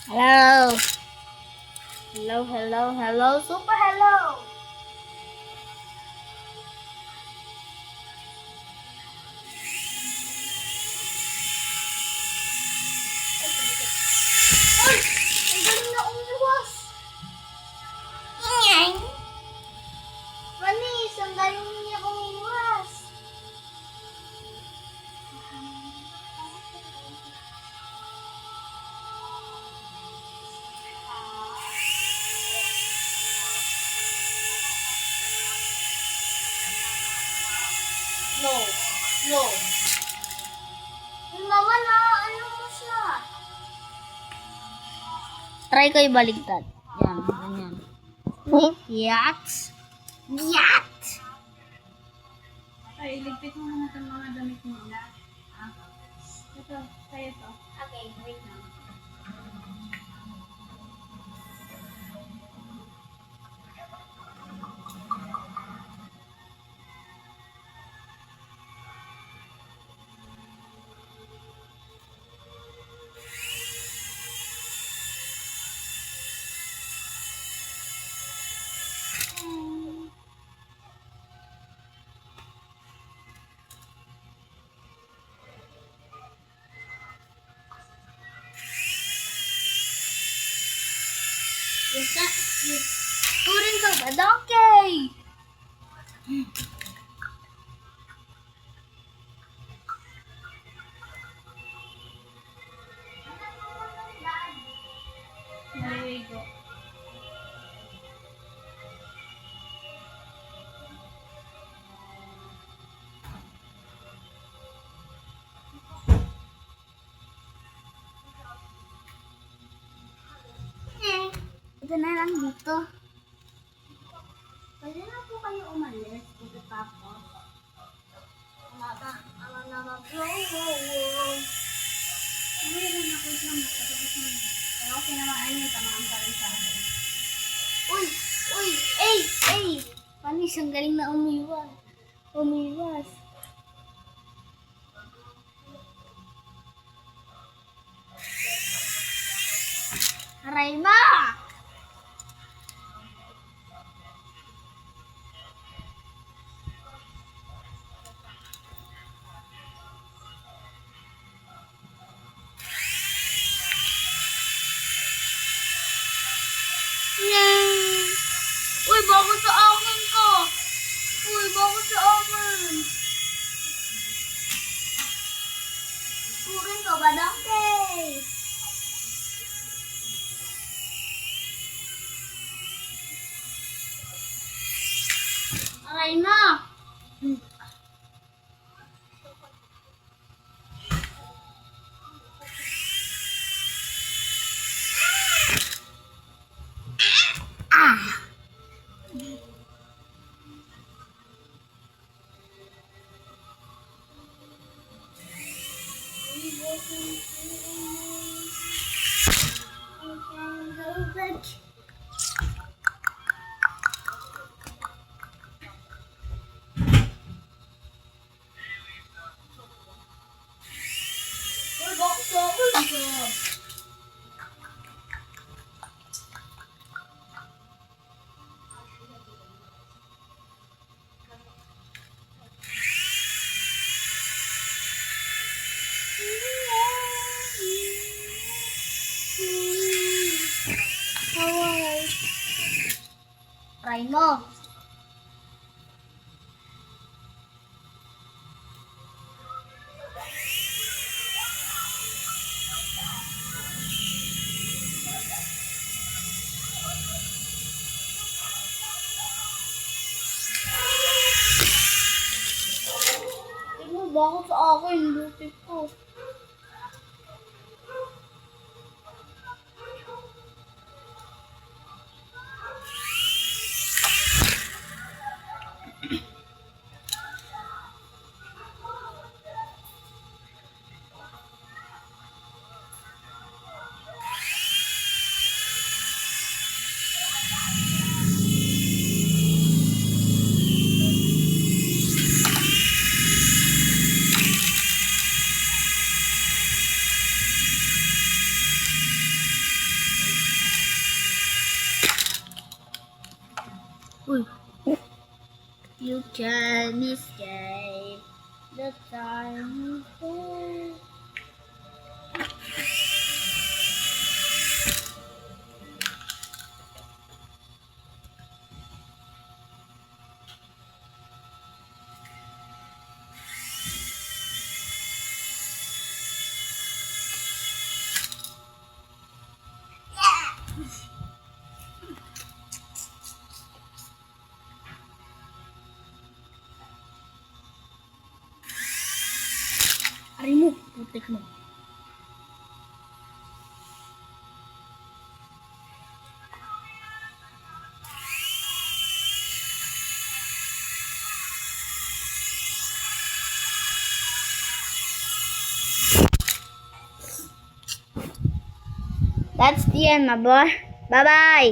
Hello. Hello, hello, hello. Super hello. Ay! Ang galing na umiwas. Ingay. Manis, ang galing niya umiwas. No. No. Yung naman na, ano mo siya? Try ko ibaligtad. Yan, ganyan. Yat. Yat. Ay, iligpit mo muna itong mga damit mo. Ah, ito, sa'yo ito. Okay, wait lang. Turing ka ba, donkey? Naliligo. Ito na lang dito. Pwede na po kayo umalis. Dito pa ako. Ano na mag-grow. Uy, lang ako lang. Matapos mo na. Pero okay naman, ayun, tamaan pa rin sa akin. Uy! Uy! Ay! Ay! Panis, ang galing na umiwas. Umiwas. Aray ma! Yay! Uy, bakit sa akin ko? Uy, bakit sa akin? Turing ka ba, donkey? Aray na! Ah! Uy, bakit sa akin ka? Try mo. Tingnan bakit sa akin, buti ko. Uy. You can escape the time before. Ari mo, putik mo. That's the end, my boy. Bye-bye.